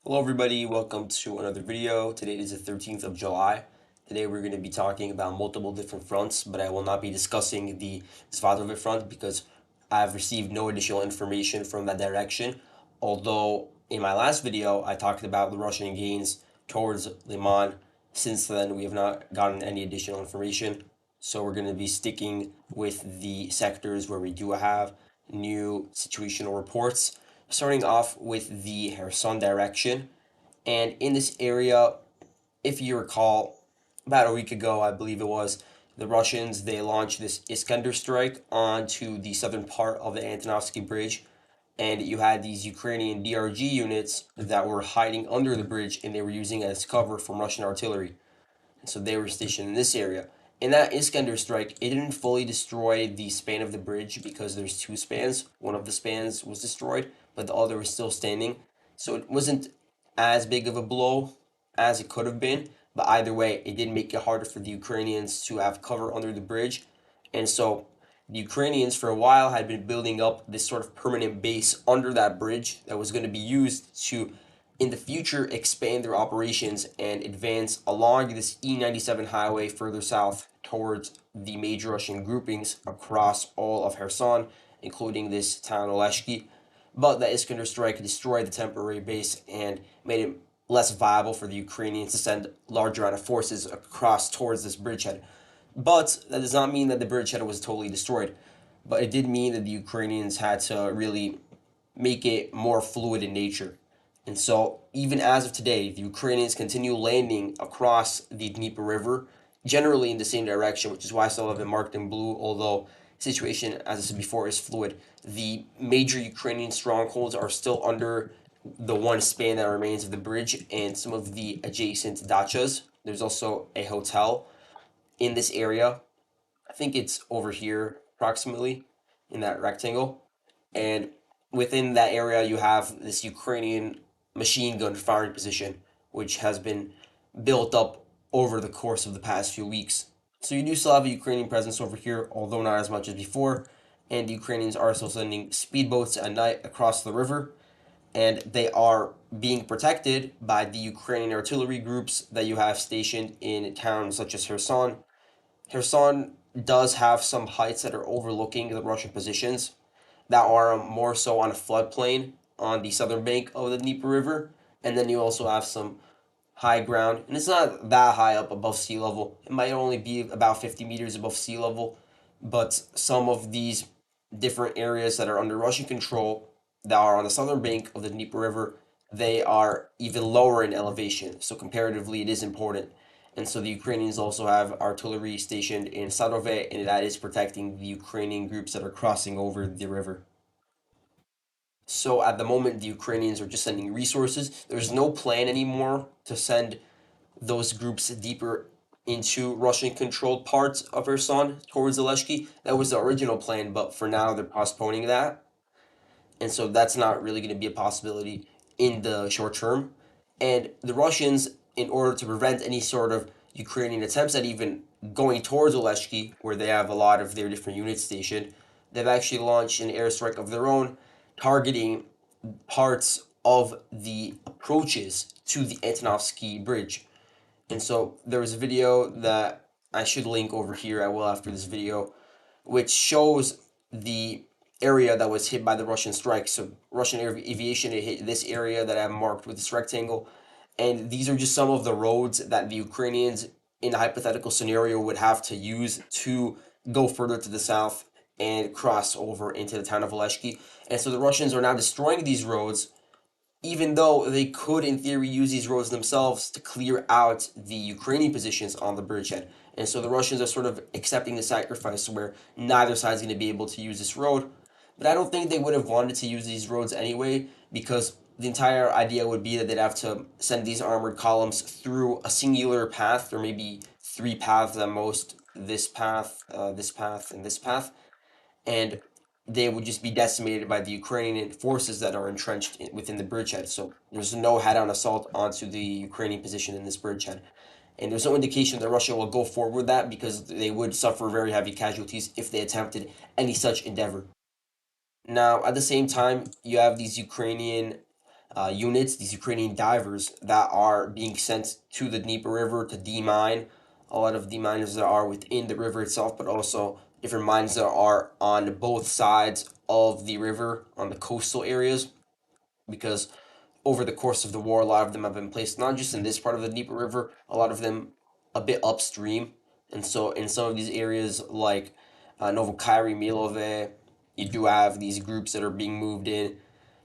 Hello everybody, welcome to another video. Today is the 13th of July. Today we're going to be talking about multiple different fronts, but I will not be discussing the Svatovit front because I've received no additional information from that direction. Although in my last video I talked about the Russian gains towards Liman. Since then we have not gotten any additional information. So we're going to be sticking with the sectors where we do have new situational reports, starting off with the Kherson direction. And in this area, if you recall, about a week ago, I believe it was, the Russians, they launched this Iskander strike onto the southern part of the Antonovsky Bridge. And you had these Ukrainian DRG units that were hiding under the bridge and they were using it as cover from Russian artillery. And so they were stationed in this area. In that Iskander strike, it didn't fully destroy the span of the bridge because there's two spans. One of the spans was destroyed, but the other was still standing. So it wasn't as big of a blow as it could have been. But either way, it did make it harder for the Ukrainians to have cover under the bridge. And so the Ukrainians, for a while, had been building up this sort of permanent base under that bridge that was going to be used to in the future expand their operations and advance along this E97 highway further south towards the major Russian groupings across all of Kherson, including this town Oleshki. But the Iskander strike destroyed the temporary base and made it less viable for the Ukrainians to send larger amount of forces across towards this bridgehead. But that does not mean that the bridgehead was totally destroyed. But it did mean that the Ukrainians had to really make it more fluid in nature. And so, even as of today, the Ukrainians continue landing across the Dnieper River, generally in the same direction, which is why some of it marked in blue, although the situation, as I said before, is fluid. The major Ukrainian strongholds are still under the one span that remains of the bridge and some of the adjacent dachas. There's also a hotel in this area. I think it's over here, approximately, in that rectangle. And within that area, you have this Ukrainian machine gun firing position, which has been built up over the course of the past few weeks. So you do still have a Ukrainian presence over here, although not as much as before. And the Ukrainians are still sending speedboats at night across the river, and they are being protected by the Ukrainian artillery groups that you have stationed in towns such as Kherson. Kherson does have some heights that are overlooking the Russian positions that are more so on a floodplain on the southern bank of the Dnieper River. And then you also have some high ground, and it's not that high up above sea level. It might only be about 50 meters above sea level, but some of these different areas that are under Russian control that are on the southern bank of the Dnieper River, they are even lower in elevation. So comparatively, it is important. And so the Ukrainians also have artillery stationed in Sadove, and that is protecting the Ukrainian groups that are crossing over the river. So at the moment, the Ukrainians are just sending resources. There's no plan anymore to send those groups deeper into Russian-controlled parts of Kherson towards Oleshki. That was the original plan, but for now they're postponing that, and so that's not really going to be a possibility in the short term. And the Russians, in order to prevent any sort of Ukrainian attempts at even going towards Oleshki, where they have a lot of their different units stationed, they've actually launched an airstrike of their own, targeting parts of the approaches to the Antonovsky Bridge. And so there was a video that I should link over here. I will after this video, which shows the area that was hit by the Russian strike. So Russian aviation hit this area that I have marked with this rectangle. And these are just some of the roads that the Ukrainians, in a hypothetical scenario, would have to use to go further to the south and cross over into the town of Oleshki. And so the Russians are now destroying these roads, even though they could, in theory, use these roads themselves to clear out the Ukrainian positions on the bridgehead. And so the Russians are sort of accepting the sacrifice where neither side is going to be able to use this road. But I don't think they would have wanted to use these roads anyway, because the entire idea would be that they'd have to send these armored columns through a singular path, or maybe three paths at most, this path, and this path. And they would just be decimated by the Ukrainian forces that are entrenched within the bridgehead. So there's no head-on assault onto the Ukrainian position in this bridgehead. And there's no indication that Russia will go forward with that because they would suffer very heavy casualties if they attempted any such endeavor. Now, at the same time, you have these Ukrainian units, these Ukrainian divers that are being sent to the Dnieper River to demine. A lot of deminers that are within the river itself, but also different mines that are on both sides of the river on the coastal areas, because over the course of the war, a lot of them have been placed not just in this part of the Dnieper River, a lot of them a bit upstream. And so, in some of these areas like Novokyry, Milove, you do have these groups that are being moved in.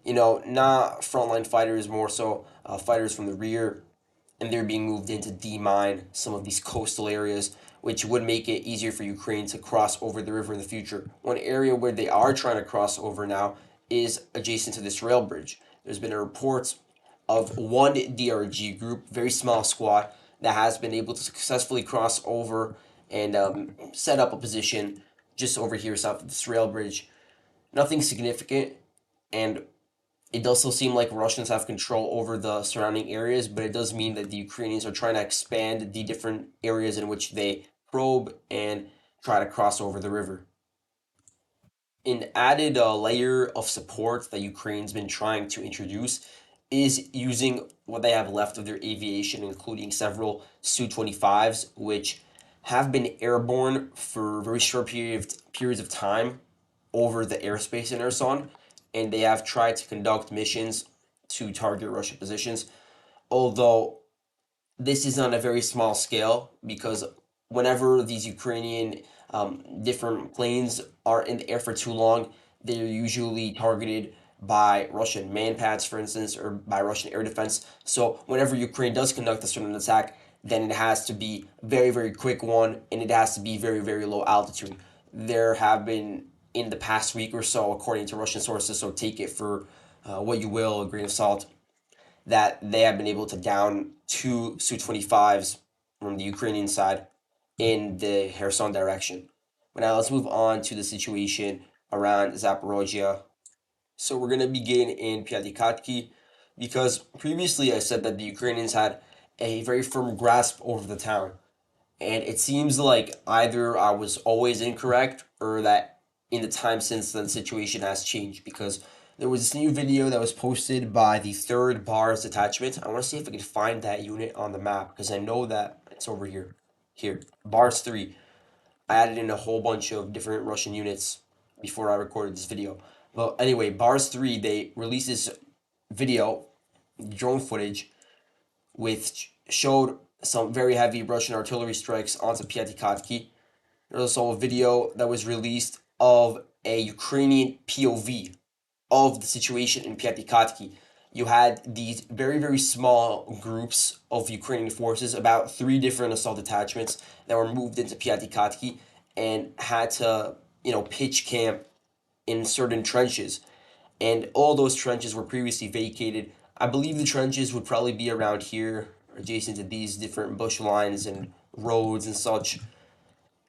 Not frontline fighters, more so fighters from the rear, and they're being moved in to demine some of these coastal areas, which would make it easier for Ukraine to cross over the river in the future. One area where they are trying to cross over now is adjacent to this rail bridge. There's been a report of one DRG group, very small squad, that has been able to successfully cross over and set up a position just over here south of this rail bridge. Nothing significant, and it does still seem like Russians have control over the surrounding areas, but it does mean that the Ukrainians are trying to expand the different areas in which they probe and try to cross over the river. An added layer of support that Ukraine's been trying to introduce is using what they have left of their aviation, including several Su-25s, which have been airborne for very short periods of time over the airspace in Kherson, and they have tried to conduct missions to target Russian positions. Although this is on a very small scale, because whenever these Ukrainian different planes are in the air for too long, they're usually targeted by Russian manpads, for instance, or by Russian air defense. So whenever Ukraine does conduct a certain attack, then it has to be very, very quick one, and it has to be very, very low altitude. There have been in the past week or so, according to Russian sources, so take it for what you will, a grain of salt, that they have been able to down two Su-25s from the Ukrainian side in the Kherson direction. But now let's move on to the situation around Zaporozhye. So we're going to begin in Piatykhatky, because previously I said that the Ukrainians had a very firm grasp over the town. And it seems like either I was always incorrect, or that in the time since then the situation has changed, because there was this new video that was posted by the 3rd Bars detachment. I want to see if I can find that unit on the map, because I know that it's over here. Here, Bars 3. I added in a whole bunch of different Russian units before I recorded this video. But anyway, Bars 3, they released this video, drone footage, which showed some very heavy Russian artillery strikes onto Piatykhatky. There's also a video that was released of a Ukrainian POV of the situation in Piatykhatky. You had these very, very small groups of Ukrainian forces, about 3 different assault detachments that were moved into Piatykhatky and had to, pitch camp in certain trenches. And all those trenches were previously vacated. I believe the trenches would probably be around here, adjacent to these different bush lines and roads and such.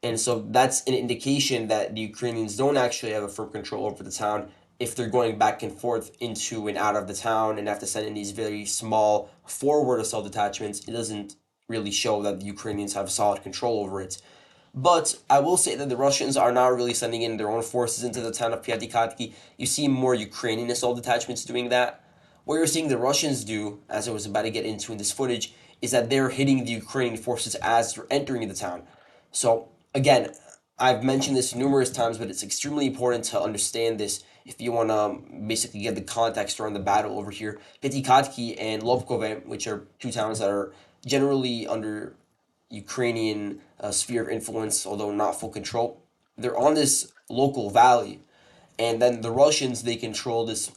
And so that's an indication that the Ukrainians don't actually have a firm control over the town. If they're going back and forth into and out of the town and have to send in these very small forward assault detachments, it doesn't really show that the Ukrainians have solid control over it. But I will say that the Russians are not really sending in their own forces into the town of Piatykhatky. You see more Ukrainian assault detachments doing that. What you're seeing the Russians do, as I was about to get into in this footage, is that they're hitting the Ukrainian forces as they're entering the town. So, again, I've mentioned this numerous times, but it's extremely important to understand this if you want to basically get the context around the battle over here. Piatykhatky and Lobkove, which are 2 towns that are generally under Ukrainian sphere of influence, although not full control. They're on this local valley, and then the Russians, they control this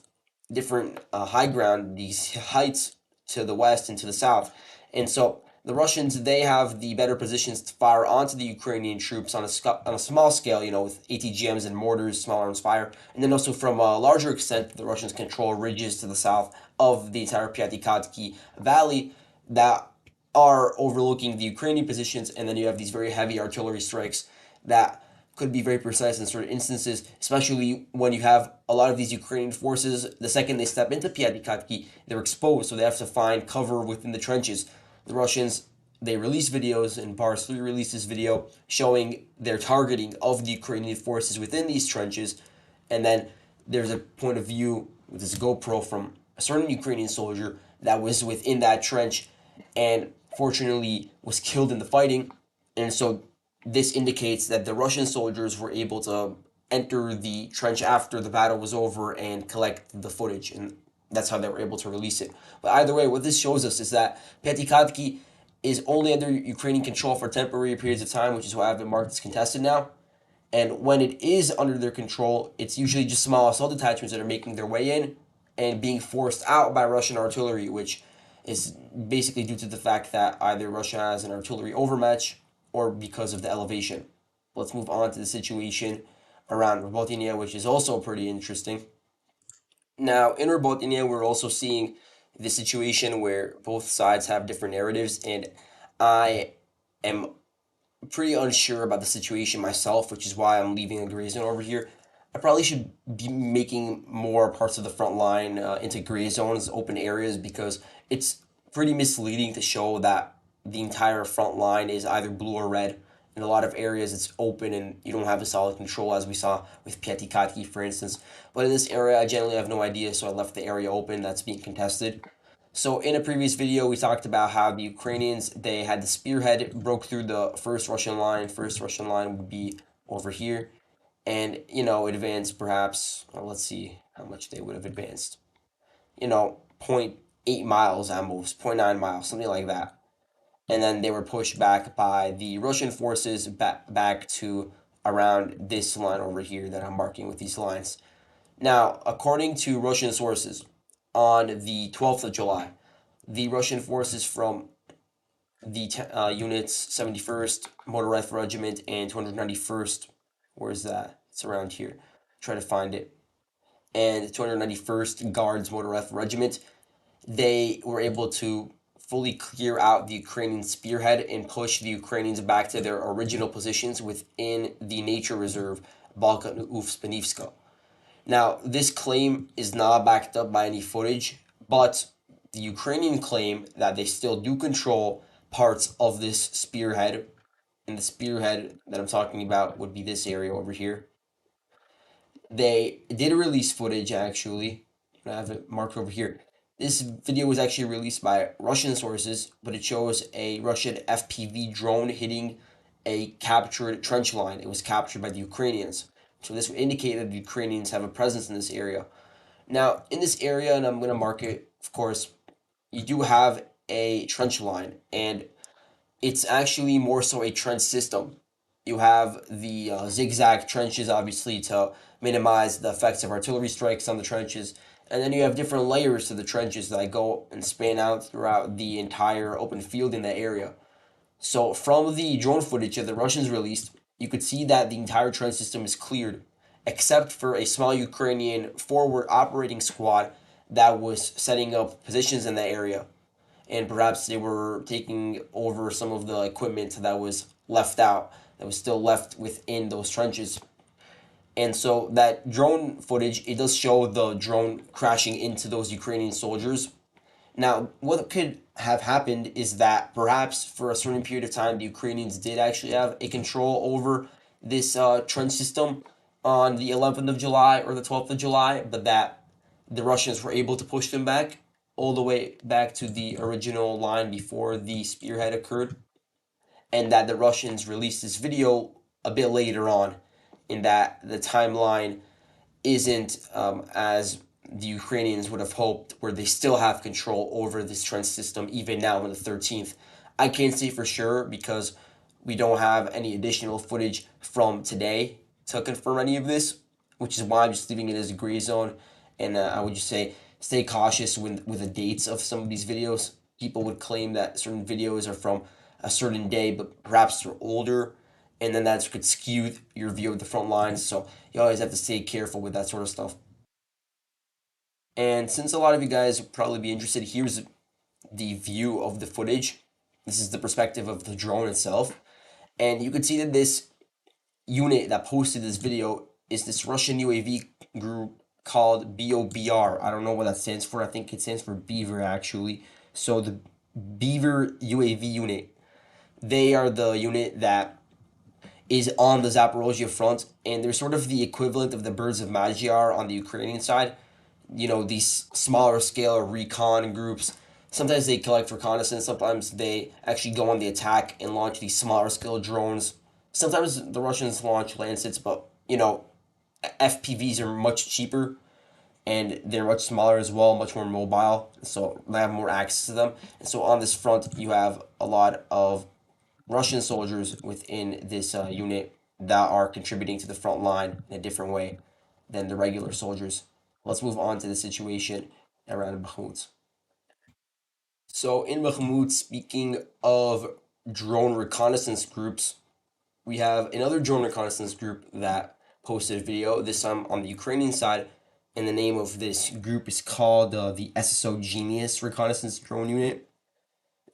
different high ground, these heights to the west and to the south, and so the Russians, they have the better positions to fire onto the Ukrainian troops on a small scale, with ATGMs and mortars, small arms fire, and then also from a larger extent, the Russians control ridges to the south of the entire Piatykhatky valley that are overlooking the Ukrainian positions, and then you have these very heavy artillery strikes that could be very precise in certain instances, especially when you have a lot of these Ukrainian forces. The second they step into Piatykhatky, they're exposed, so they have to find cover within the trenches. The Russians, they release videos, and Bars 3 released this video showing their targeting of the Ukrainian forces within these trenches, and then there's a point of view with this GoPro from a certain Ukrainian soldier that was within that trench and fortunately was killed in the fighting. And so this indicates that the Russian soldiers were able to enter the trench after the battle was over and collect the footage. And that's how they were able to release it. But either way, what this shows us is that Piatykhatky is only under Ukrainian control for temporary periods of time, which is why I have it marked as contested now. And when it is under their control, it's usually just small assault detachments that are making their way in and being forced out by Russian artillery, which is basically due to the fact that either Russia has an artillery overmatch or because of the elevation. Let's move on to the situation around Robotyne, which is also pretty interesting. Now, in Robotyne, we're also seeing the situation where both sides have different narratives, and I am pretty unsure about the situation myself, which is why I'm leaving a gray zone over here. I probably should be making more parts of the front line into gray zones, open areas, because it's pretty misleading to show that the entire front line is either blue or red. In a lot of areas, it's open and you don't have a solid control, as we saw with Piatykhatky, for instance. But in this area, I generally have no idea, so I left the area open that's being contested. So in a previous video, we talked about how the Ukrainians, they had the spearhead, broke through the first Russian line. First Russian line would be over here. And, advanced perhaps, well, let's see how much they would have advanced. Zero point 0.8 miles at most, zero point 0.9 miles, something like that. And then they were pushed back by the Russian forces back to around this line over here that I'm marking with these lines. Now, according to Russian sources, on the 12th of July, the Russian forces from the units 71st Motor Rifle Regiment and 291st, where's that? It's around here. Try to find it. And 291st Guards Motor Rifle Regiment, they were able to fully clear out the Ukrainian spearhead and push the Ukrainians back to their original positions within the nature reserve Bakhmut. Now, this claim is not backed up by any footage, but the Ukrainian claim that they still do control parts of this spearhead, and the spearhead that I'm talking about would be this area over here. They did release footage actually. I have it marked over here. This video was actually released by Russian sources, but it shows a Russian FPV drone hitting a captured trench line. It was captured by the Ukrainians. So this would indicate that the Ukrainians have a presence in this area. Now, in this area, and I'm going to mark it, of course, you do have a trench line, and it's actually more so a trench system. You have the zigzag trenches, obviously, to minimize the effects of artillery strikes on the trenches. And then you have different layers to the trenches that go and span out throughout the entire open field in that area. So from the drone footage that the Russians released, you could see that the entire trench system is cleared, except for a small Ukrainian forward operating squad that was setting up positions in that area. And perhaps they were taking over some of the equipment that was left out, that was still left within those trenches. And so that drone footage, it does show the drone crashing into those Ukrainian soldiers. Now, what could have happened is that perhaps for a certain period of time, the Ukrainians did actually have a control over this trench system on the 11th of July or the 12th of July, but that the Russians were able to push them back all the way back to the original line before the spearhead occurred, and that the Russians released this video a bit later on, in that the timeline isn't as the Ukrainians would have hoped, where they still have control over this trench system even now on the 13th. I can't say for sure because we don't have any additional footage from today to confirm any of this, which is why I'm just leaving it as a gray zone. And I would just say stay cautious with the dates of some of these videos. People would claim that certain videos are from a certain day, but perhaps they're older, and then that could skew your view of the front lines. So you always have to stay careful with that sort of stuff. And since a lot of you guys would probably be interested, here's the view of the footage. This is the perspective of the drone itself. And you can see that this unit that posted this video is this Russian UAV group called BOBR. I don't know what that stands for. I think it stands for Beaver, actually. So the Beaver UAV unit, they are the unit that is on the Zaporozhye front, and they're sort of the equivalent of the Birds of Magyar on the Ukrainian side. these smaller scale recon groups. Sometimes they collect reconnaissance. Sometimes they actually go on the attack and launch these smaller scale drones. Sometimes the Russians launch Lancets, but FPVs are much cheaper and they're much smaller as well, much more mobile. So they have more access to them. And so on this front, you have a lot of Russian soldiers within this unit that are contributing to the front line in a different way than the regular soldiers. Let's move on to the situation around Bakhmut. So in Bakhmut, speaking of drone reconnaissance groups, we have another drone reconnaissance group that posted a video, this time on the Ukrainian side, and the name of this group is called the SSO Genius Reconnaissance Drone Unit.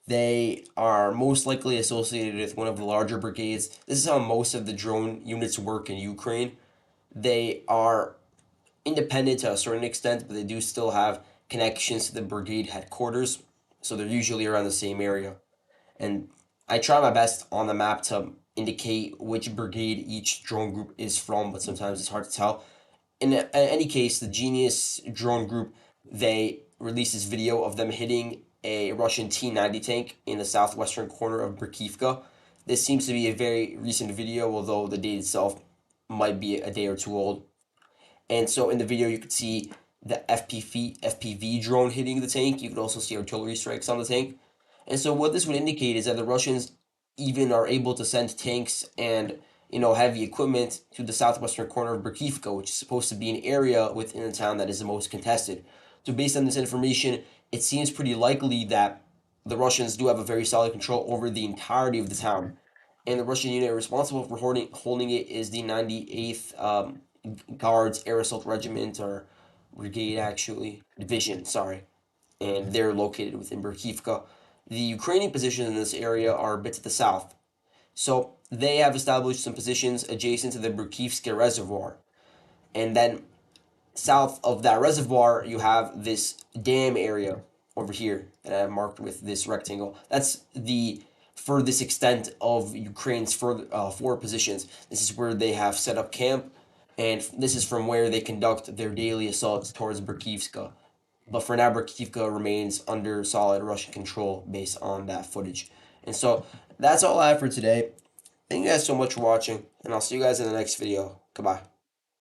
They are most likely associated with one of the larger brigades. This is how most of the drone units work in Ukraine. They are independent to a certain extent, but they do still have connections to the brigade headquarters. So they're usually around the same area. And I try my best on the map to indicate which brigade each drone group is from, but sometimes it's hard to tell. In any case, the Genius drone group, they released this video of them hitting a Russian T-90 tank in the southwestern corner of Berkivka. This seems to be a very recent video, although the date itself might be a day or two old. And so in the video, you could see the FPV drone hitting the tank. You could also see artillery strikes on the tank. And so what this would indicate is that the Russians even are able to send tanks and heavy equipment to the southwestern corner of Berkivka, which is supposed to be an area within the town that is the most contested. So based on this information, it seems pretty likely that the Russians do have a very solid control over the entirety of the town. And the Russian unit responsible for holding it is the 98th Guards Air Assault Regiment, or Brigade actually, Division, sorry. And they're located within Berkivka. The Ukrainian positions in this area are a bit to the south. So they have established some positions adjacent to the Berkivska Reservoir. And then south of that reservoir, you have this dam area over here that I have marked with this rectangle. That's the furthest extent of Ukraine's forward positions. This is where they have set up camp, and this is from where they conduct their daily assaults towards Berkivka. But for now, Berkivka remains under solid Russian control based on that footage. And so that's all I have for today. Thank you guys so much for watching, and I'll see you guys in the next video. Goodbye.